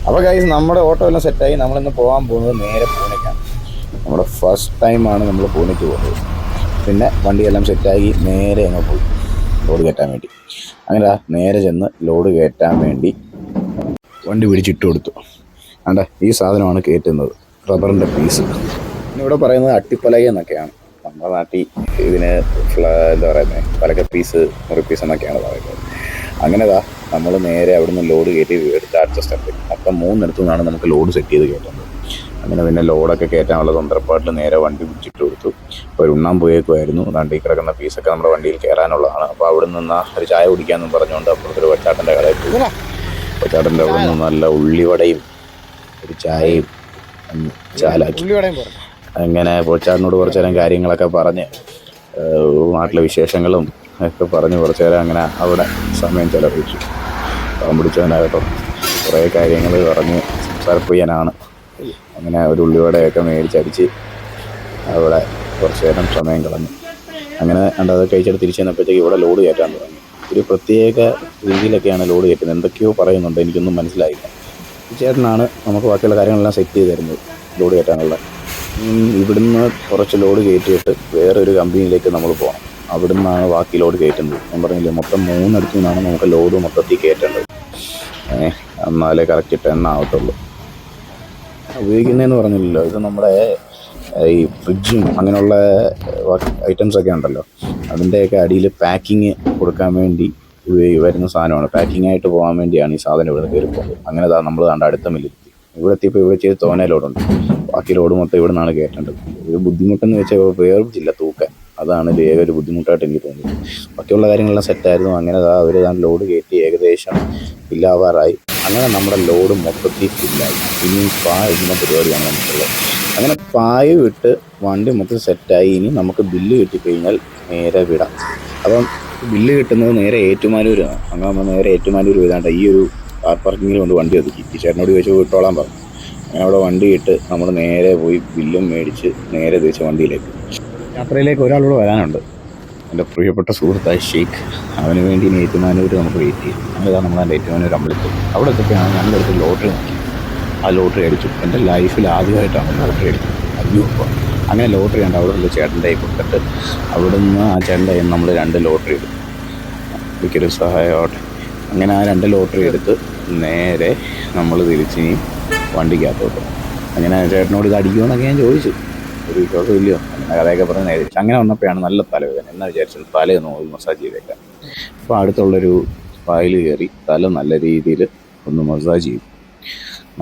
അപ്പോൾ ഗൈസ് നമ്മുടെ ഓട്ടോ എല്ലാം സെറ്റായി. നമ്മളിന്ന് പോകാൻ പോകുന്നത് നേരെ പൂനെക്കാണ്. നമ്മുടെ ഫസ്റ്റ് ടൈമാണ് നമ്മൾ പൂനെക്ക് പോകുന്നത്. പിന്നെ വണ്ടിയെല്ലാം സെറ്റാക്കി നേരെ അങ്ങ് പോയി ലോഡ് കയറ്റാൻ വേണ്ടി. അങ്ങനെ നേരെ ചെന്ന് ലോഡ് കയറ്റാൻ വേണ്ടി വണ്ടി പിടിച്ചിട്ട് കൊടുത്തു. അണ്ട ഈ സാധനമാണ് കയറ്റുന്നത്, റബ്ബറിൻ്റെ പീസ്. ഇവിടെ പറയുന്നത് അട്ടിപ്പലക എന്നൊക്കെയാണ്. നമ്മുടെ നാട്ടിൽ ഇതിന് എന്താ പറയുന്നത്, പലക പീസ്, മുറി പീസ് എന്നൊക്കെയാണ് പറയുന്നത്. അങ്ങനെതാ നമ്മൾ നേരെ അവിടുന്ന് ലോഡ് കയറ്റി എടുത്ത് അഡ്ജസ്റ്റ് മൊത്തം 3 നിന്നാണ് നമുക്ക് ലോഡ് സെറ്റ് ചെയ്ത് കയറ്റുന്നത്. അങ്ങനെ പിന്നെ ലോഡൊക്കെ കയറ്റാനുള്ള തന്ത്രപ്പാട്ടിൽ നേരെ വണ്ടി പിടിച്ചിട്ട് കൊടുത്തു. അപ്പോൾ ഉണ്ണാൻ പോയേക്കുമായിരുന്നു. വണ്ടി കിടക്കുന്ന പീസൊക്കെ നമ്മുടെ വണ്ടിയിൽ കയറാനുള്ളതാണ്. അപ്പോൾ അവിടെ നിന്ന് ഒരു ചായ കുടിക്കാമെന്നും പറഞ്ഞുകൊണ്ട് അപ്പുറത്തൊരു വച്ചാട്ടൻ്റെ കടയിൽ പോയി. വച്ചാട്ടൻ്റെ അവിടെ നിന്ന് നല്ല ഉള്ളിവടയും ഒരു ചായയും ചാലാക്കി. അങ്ങനെ പൊച്ചാടിനോട് കുറച്ച് നേരം കാര്യങ്ങളൊക്കെ പറഞ്ഞ് നാട്ടിലെ വിശേഷങ്ങളും ഒക്കെ പറഞ്ഞ് കുറച്ച് നേരം അങ്ങനെ അവിടെ സമയം ചിലവഴിച്ചു. പണം പിടിച്ചവനാകട്ടോ കുറേ കാര്യങ്ങൾ പറഞ്ഞ് സംസാരപ്രിയനാണ്. അങ്ങനെ ഒരു ഉള്ളിവടയൊക്കെ മേടിച്ചടിച്ച് അവിടെ കുറച്ച് നേരം സമയം കളഞ്ഞു. അങ്ങനെ അത് കഴിച്ചിട്ട് തിരിച്ചു വന്നപ്പോഴത്തേക്ക് ഇവിടെ ലോഡ് കയറ്റാൻ തുടങ്ങി. ഒരു പ്രത്യേക രീതിയിലൊക്കെയാണ് ലോഡ് കയറ്റുന്നത്. എന്തൊക്കെയോ പറയുന്നുണ്ട്, എനിക്കൊന്നും മനസ്സിലായില്ല. ഈ ചേട്ടനാണ് നമുക്ക് ബാക്കിയുള്ള കാര്യങ്ങളെല്ലാം സെറ്റ് ചെയ്ത് തരുന്നത്, ലോഡ് കയറ്റാനുള്ള. ഇവിടുന്ന് കുറച്ച് ലോഡ് കയറ്റിയിട്ട് വേറൊരു കമ്പനിയിലേക്ക് നമ്മൾ പോകണം. അവിടെ നിന്നാണ് ബാക്കി ലോഡ് കയറ്റുന്നത്. ഞാൻ പറഞ്ഞില്ലേ, മൊത്തം 3 നിന്നാണ് നമുക്ക് ലോഡ് മൊത്തത്തിൽ കയറ്റേണ്ടത്. എന്നാലേ കറക്റ്റ് 10 ആവത്തുള്ളൂ. ഉപയോഗിക്കുന്നതെന്ന് പറഞ്ഞില്ലല്ലോ, ഇത് നമ്മുടെ ഈ ഫ്രിഡ്ജും അങ്ങനെയുള്ള ഐറ്റംസൊക്കെ ഉണ്ടല്ലോ, അതിൻ്റെയൊക്കെ അടിയിൽ പാക്കിങ് കൊടുക്കാൻ വേണ്ടി വരുന്ന സാധനമാണ്. പാക്കിംഗ് ആയിട്ട് പോകാൻ വേണ്ടിയാണ് ഈ സാധനം ഇവിടെ കയറി പോകുന്നത്. അങ്ങനെ നമ്മൾ കണ്ട അടുത്ത മില്ലെത്തി. ഇവിടെ എത്തിയപ്പോൾ ഇവിടെ ചെയ്ത് തോനെ ലോഡുണ്ട്. ബാക്കി ലോഡ് മൊത്തം ഇവിടെ നിന്നാണ് കയറ്റേണ്ടത്. ഇത് ബുദ്ധിമുട്ടെന്ന് വെച്ചാൽ വേർപ്പിച്ചില്ല തൂക്കാൻ. അതാണ് ഏക ഒരു ബുദ്ധിമുട്ടായിട്ട് എനിക്ക് തോന്നിയത്. ബാക്കിയുള്ള കാര്യങ്ങളെല്ലാം സെറ്റായിരുന്നു. അങ്ങനെ അവർ ലോഡ് കയറ്റി ഏകദേശം ഫില്ലാവാറായി. അങ്ങനെ നമ്മുടെ ലോഡ് മൊത്തത്തിൽ ഫില്ലായി. ഇനി ഇടുന്ന പരിപാടിയാണ് നമുക്കുള്ളത്. അങ്ങനെ പായ വിട്ട് വണ്ടി മൊത്തം സെറ്റായി. ഇനി നമുക്ക് ബില്ല് കിട്ടിക്കഴിഞ്ഞാൽ നേരെ വിടാം. അപ്പം ബില്ല് കിട്ടുന്നത് നേരെ ഏറ്റുമാനൂരാണ്. അങ്ങനെ നമ്മൾ നേരെ ഏറ്റുമാനൂർ ചെയ്താണ്ട് ഈ ഒരു കാർ പാർക്കിങ്ങിൽ കൊണ്ട് വണ്ടി ഒതുക്കി. ഈ ചേട്ടനോട് ചോദിച്ചു വിട്ടോളാൻ പറഞ്ഞു. അങ്ങനെ അവിടെ വണ്ടി ഇട്ട് നമ്മൾ നേരെ പോയി ബില്ലും മേടിച്ച് നേരെ തിരിച്ച വണ്ടിയിലേക്ക്. യാത്രയിലേക്ക് ഒരാളോട് വരാനുണ്ട്, എൻ്റെ പ്രിയപ്പെട്ട സുഹൃത്തായ ഷെയ്ഖ്. അവന് വേണ്ടി ഇനി ഏറ്റുമാനൂർ നമുക്ക് വെയിറ്റ് ചെയ്യും. അങ്ങനെയാണ് നമ്മൾ എൻ്റെ ഏറ്റുമാനൂർ അമ്പലത്തിൽ. അവിടെ എത്തിയൊക്കെയാണ് ഞങ്ങളുടെ അടുത്ത് ലോട്ടറി നോക്കി. ആ ലോട്ടറി അടിച്ചു. എൻ്റെ ലൈഫിൽ ആദ്യമായിട്ടാണ് ലോട്ടറി അടിച്ചത്. അയ്യോ, അങ്ങനെ ലോട്ടറി ഉണ്ട് അവിടെ ഉള്ള ചേട്ടൻ്റെ കൊടുത്തിട്ട് അവിടെ നിന്ന് ആ ചേട്ടൻ്റെ നമ്മൾ 2 ലോട്ടറി എടുത്തു. എനിക്കൊരു സഹായമാവട്ടെ. അങ്ങനെ ആ 2 ലോട്ടറി എടുത്ത് നേരെ നമ്മൾ തിരിച്ചിനി വണ്ടിക്കകത്തോട്ട്. അങ്ങനെ ചേട്ടനോട് ഇത് അടിക്കുമെന്നൊക്കെ ഞാൻ ചോദിച്ചു. ഒരു വിശ്വാസമില്ലയോ അങ്ങനെ കഥയൊക്കെ പറഞ്ഞ് നേരെ. അങ്ങനെ വന്നപ്പോഴാണ് നല്ല തലവേദന. എന്നാ വിചാരിച്ചത് തലയൊന്ന് മസാജ് ചെയ്തേക്കാം. അപ്പോൾ അടുത്തുള്ളൊരു സ്പായിൽ കയറി തല നല്ല രീതിയിൽ ഒന്ന് മസാജ് ചെയ്തു.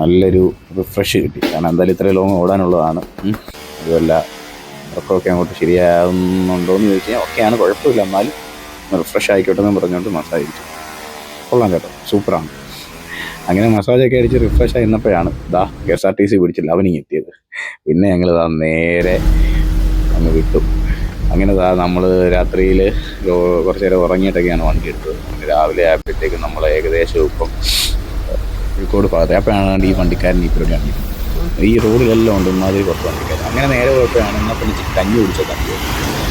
നല്ലൊരു റിഫ്രഷ് കിട്ടി. കാരണം എന്തായാലും ഇത്രയും ലോങ് ഓടാനുള്ളതാണ്. അതുമല്ല ഉറക്കമൊക്കെ അങ്ങോട്ട് ശരിയാകുന്നുണ്ടോ എന്ന് ചോദിച്ചു കഴിഞ്ഞാൽ ഒക്കെയാണ്, കുഴപ്പമില്ല. എന്നാലും റിഫ്രഷ് ആയിക്കോട്ടെ എന്ന് പറഞ്ഞുകൊണ്ട് മസാജ് ചെയ്തു. കൊള്ളാം കേട്ടോ, സൂപ്പറാണ്. അങ്ങനെ മസാജൊക്കെ അടിച്ച് റിഫ്രഷ് ആയിരുന്നപ്പോഴാണ് KSRTC പിടിച്ചില്ല അവനിങ് എത്തിയത്. പിന്നെ ഞങ്ങൾ നേരെ അങ്ങ് വിട്ടു. അങ്ങനെ നമ്മൾ രാത്രിയിൽ കുറച്ച് നേരം ഉറങ്ങിയിട്ടൊക്കെയാണ് വണ്ടി എടുത്തത്. രാവിലെ ആയപ്പോഴത്തേക്കും നമ്മൾ ഏകദേശം ഇപ്പം കോഴിക്കോട് ഭാഗത്ത്. അപ്പോഴാണ് ഈ വണ്ടിക്കാരൻ ഈ പരിപാടി കാണിക്കുന്നത്. ഈ റോഡിലെല്ലാം ഉണ്ട് ഇമാതിരി കുറച്ച് വണ്ടിക്കാരൻ. അങ്ങനെ നേരെ പോയപ്പോഴാണ് എന്നാൽ കഞ്ഞി കുടിച്ചത്.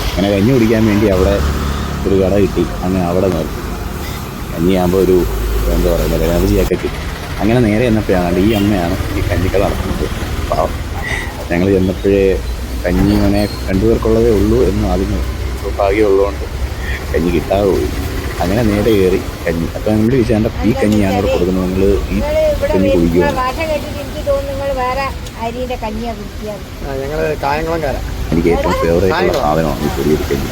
അങ്ങനെ കഞ്ഞി കുടിക്കാൻ വേണ്ടി അവിടെ ഒരു കട കിട്ടി. അങ്ങനെ അവിടെ നിർത്തി. കഞ്ഞിയാകുമ്പോൾ ഒരു എന്താ പറയുന്നത്, എനർജിയൊക്കെ കിട്ടി. അങ്ങനെ നേരെ ചെന്നപ്പോഴാണ് ഈ അമ്മയാണ് ഈ കഞ്ഞിക്കട നടത്തുന്നത്. പാവം. ഞങ്ങൾ ചെന്നപ്പോഴേ കഞ്ഞി ഇങ്ങനെ 2 പേർക്കുള്ളതേ ഉള്ളൂ എന്ന് ആദ്യം ഭാഗ്യമുള്ളതുകൊണ്ട് കഞ്ഞി കിട്ടാതെ പോയി. അങ്ങനെ നേരെ കയറി കഞ്ഞി. അപ്പോൾ നിങ്ങൾ ചോദിച്ചാൽ ഈ കഞ്ഞിയാണ് ഇവിടെ കൊടുക്കുന്നത്, നിങ്ങൾ ഈ കഞ്ഞി കുടിക്കുമോ? എനിക്ക് ഏറ്റവും ഫേവറേറ്റുള്ള സാധനമാണ് ഈ പൊടിയൊരു കഞ്ഞി.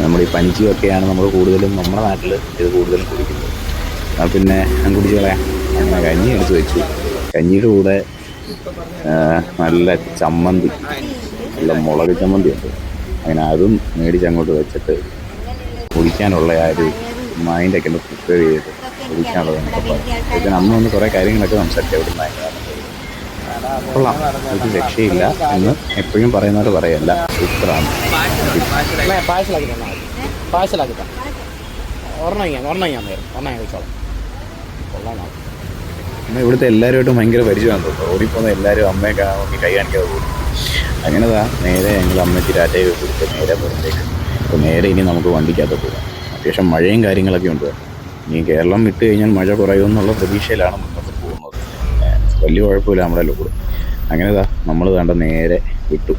നമ്മുടെ ഈ പനിക്കൊക്കെയാണ് നമ്മൾ കൂടുതലും നമ്മുടെ നാട്ടിൽ ഇത് കൂടുതലും കുടിക്കുന്നത്. പിന്നെ ഞാൻ കുടിച്ച് കളയാം. അങ്ങനെ കഞ്ഞി എടുത്ത് വെച്ചു. കഞ്ഞിയുടെ കൂടെ നല്ല ചമ്മന്തി, നല്ല മുളക് ചമ്മന്തി ഉണ്ട്. അങ്ങനെ അതും മേടിച്ച് അങ്ങോട്ട് വെച്ചിട്ട് കുടിക്കാനുള്ള ആ ഒരു മൈൻഡൊക്കെ ഒന്ന് പ്രിപ്പയർ ചെയ്ത് കുടിക്കാനുള്ളതെന്നൊക്കെ പറഞ്ഞു. പിന്നെ അന്ന് കുറേ കാര്യങ്ങളൊക്കെ സംസാരിച്ചു. അവിടെ കൊള്ളാം, ഒരു രക്ഷയില്ല എന്ന് എപ്പോഴും പറയുന്നവർ പറയല്ല, സൂപ്പറാണ്. എന്നാൽ ഇവിടുത്തെ എല്ലാവരുമായിട്ടും ഭയങ്കര പരിചയമാണ് തോന്നുന്നു. ഓടിപ്പോകുന്ന എല്ലാവരും അമ്മയെ കാണാൻ നോക്കി കൈ കാണിക്കാതെ പോകും. അങ്ങനെ നേരെ ഞങ്ങൾ അമ്മയ്ക്ക് രാറ്റയൊക്കെ കൊടുത്ത് നേരെ പുറത്തേക്ക്. അപ്പോൾ നേരെ ഇനി നമുക്ക് വണ്ടിക്കകത്ത് പോകാം. അത്യാവശ്യം മഴയും കാര്യങ്ങളൊക്കെ ഉണ്ട്. ഇനി കേരളം വിട്ട് കഴിഞ്ഞാൽ മഴ കുറയുമെന്നുള്ള പ്രതീക്ഷയിലാണ് മുന്നോട്ട് പോകുന്നത്. വലിയ കുഴപ്പമില്ല നമ്മുടെ ലോഡ്. അങ്ങനെ നമ്മൾ കണ്ട നേരെ വിട്ടു.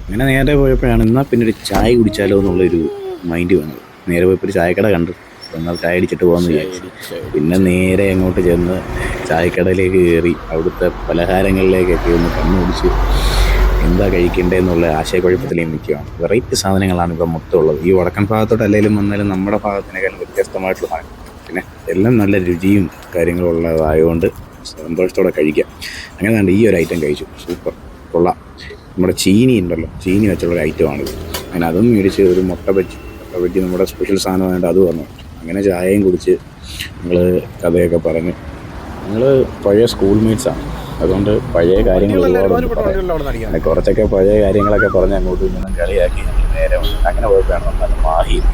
അങ്ങനെ നേരെ പോയപ്പോഴാണ് എന്നാൽ പിന്നെ ഒരു ചായ കുടിച്ചാലോ എന്നുള്ളൊരു മൈൻഡ് വന്നത്. നേരെ പോയപ്പോൾ ഒരു ചായക്കട കണ്ടു, എന്നാൽ ചായ അടിച്ചിട്ട് പോകാമെന്ന് വിചാരിച്ചു. പിന്നെ നേരെ അങ്ങോട്ട് ചെന്ന് ചായക്കടയിലേക്ക് കയറി അവിടുത്തെ പലഹാരങ്ങളിലേക്കൊക്കെ ഒന്ന് കണ്ണുപിടിച്ച് എന്താ കഴിക്കേണ്ടതെന്നുള്ള ആശയക്കുഴപ്പത്തിലേക്ക് നിൽക്കുകയാണ്. വെറൈറ്റി സാധനങ്ങളാണ് ഇവിടെ മൊത്തം ഉള്ളത്. ഈ വടക്കൻ ഭാഗത്തോട്ട് അല്ലെങ്കിലും വന്നാലും നമ്മുടെ ഭാഗത്തിനേക്കാളും വ്യത്യസ്തമായിട്ടുള്ള സാധനം, പിന്നെ എല്ലാം നല്ല രുചിയും കാര്യങ്ങളും ഉള്ളതായതുകൊണ്ട് സന്തോഷത്തോടെ കഴിക്കാം. അങ്ങനെ തന്നെ ഈ ഒരു ഐറ്റം കഴിച്ചു, സൂപ്പർ, കൊള്ളാം. നമ്മുടെ ചീനി ഉണ്ടല്ലോ, ചീനി വെച്ചുള്ളൊരു ഐറ്റമാണിത്. അങ്ങനെ അതും മേടിച്ച് ഒരു മുട്ട ബജ്ജി നമ്മുടെ സ്പെഷ്യൽ സാധനമായിട്ട് അത് വന്നു. അങ്ങനെ ചായയും കുടിച്ച് ഞങ്ങൾ കഥയൊക്കെ പറഞ്ഞ്, ഞങ്ങൾ പഴയ സ്കൂൾ മേറ്റ്സാണ്, അതുകൊണ്ട് പഴയ കാര്യങ്ങൾ ഒരുപാട് പറയാം. കുറച്ചൊക്കെ പഴയ കാര്യങ്ങളൊക്കെ പറഞ്ഞ് അങ്ങോട്ടും ഇങ്ങോട്ടും കളിയാക്കി നേരെ അങ്ങനെ പോയപ്പോഴാണ് നമ്മൾ മാഹിയിൽ.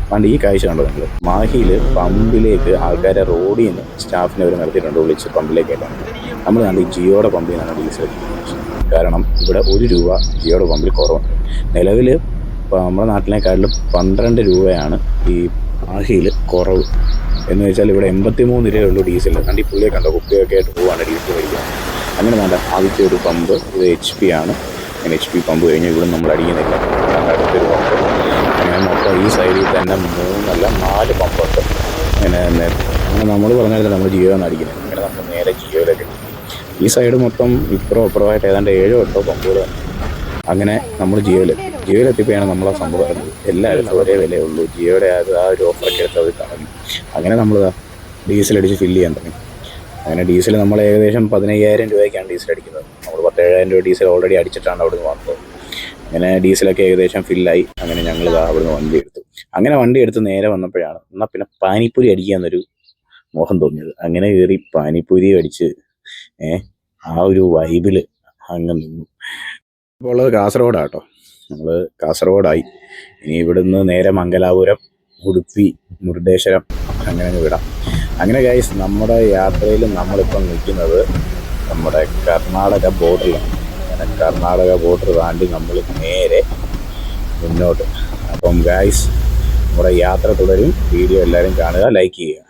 പണ്ട് ഈ കാഴ്ച കണ്ടോ നിങ്ങൾ? മാഹിയിൽ പമ്പിലേക്ക് ആൾക്കാരെ റോഡിൽ നിന്ന് സ്റ്റാഫിനെ അവർ നിർത്തിയിട്ടുണ്ട്, വിളിച്ച് പമ്പിലേക്കായിട്ടാണ്. നമ്മൾ കണ്ട് ഈ ജിയോയുടെ പമ്പിൽ നിന്നാണ് ഡീസൽ അടിക്കുന്നത്. കാരണം ഇവിടെ 1 രൂപ ജിയോയുടെ പമ്പിൽ കുറവുണ്ട്. നിലവിൽ നമ്മുടെ നാട്ടിലേക്കാട്ടിലും 12 രൂപയാണ് ഈ മാഹിയിൽ കുറവ്. എന്ന് വെച്ചാൽ ഇവിടെ 83 രൂപയുള്ളൂ ഡീസൽ. കണ്ട് ഈ പുള്ളിയെ കണ്ടോ, കുപ്പിയൊക്കെ ആയിട്ട് പോവാണ് ഡീസൽ കഴിക്കാൻ. അങ്ങനെ വേണ്ട ആദ്യത്തെ ഒരു പമ്പ് ഇത് HP ആണ്. അങ്ങനെ HP പമ്പ് കഴിഞ്ഞ് ഇവിടെ നമ്മൾ അടിക്കുന്നില്ല, അടുത്തൊരു പമ്പ്. അങ്ങനെ മൊത്തം ഈ സൈഡിൽ തന്നെ 3 അല്ല 4 പമ്പുണ്ട്. അങ്ങനെ നമ്മൾ പറഞ്ഞാൽ നമ്മൾ ജിയോയാണ് അടിക്കുന്നത്. അങ്ങനെ നമ്മൾ നേരെ ജിയോയിലേക്ക്. ഈ സൈഡ് മൊത്തം ഇപ്പുറമായിട്ട് ഏതാണ്ട് 7-8 പമ്പുകൾ. അങ്ങനെ നമ്മൾ ജിയോയിലെത്തിയപ്പോഴാണ് നമ്മളെ സംഭവം വരുന്നത്. എല്ലായിടത്തും ഒരേ വിലയുള്ളൂ. ജിയോയുടെ ആ ഒരു ഓഫറൊക്കെ എടുത്ത് അത് കാണുന്നു. അങ്ങനെ നമ്മൾ ഡീസലടിച്ച് ഫില്ല് ചെയ്യാൻ തുടങ്ങി. അങ്ങനെ ഡീസൽ നമ്മൾ ഏകദേശം 15,000 രൂപയ്ക്കാണ് ഡീസൽ അടിക്കുന്നത്. നമ്മൾ 17,000 രൂപ ഡീസൽ ഓൾറെഡി അടിച്ചിട്ടാണ് അവിടുന്ന് വന്നത്. അങ്ങനെ ഡീസലൊക്കെ ഏകദേശം ഫില്ലായി. അങ്ങനെ ഞങ്ങൾ അവിടുന്ന് വണ്ടി എടുത്തു. അങ്ങനെ വണ്ടി എടുത്ത് നേരെ വന്നപ്പോഴാണ് എന്നാൽ പിന്നെ പാനിപ്പൂരി അടിക്കാമെന്നൊരു മോഹം തോന്നിയത്. അങ്ങനെ കയറി പാനിപ്പൂരി അടിച്ച് ആ ഒരു വൈബിൽ അങ്ങ് നിന്നു. ഇപ്പോൾ ഉള്ളത് കാസർഗോഡാണ് കേട്ടോ. നമ്മൾ കാസർഗോഡായി. ഇനി ഇവിടുന്ന് നേരെ മംഗലാപുരം, ഉടുപ്പി, മുരുടേശ്വരം അങ്ങനെ വിടാം. അങ്ങനെ ഗൈസ്, നമ്മുടെ യാത്രയിൽ നമ്മളിപ്പം നിൽക്കുന്നത് നമ്മുടെ കർണാടക ബോർഡറിലാണ്. അങ്ങനെ കർണാടക ബോർഡർ താണ്ടി നമ്മൾ നേരെ മുന്നോട്ട്. അപ്പം ഗൈസ്, നമ്മുടെ യാത്ര തുടരും. വീഡിയോ എല്ലാവരും കാണുക, ലൈക്ക് ചെയ്യുക.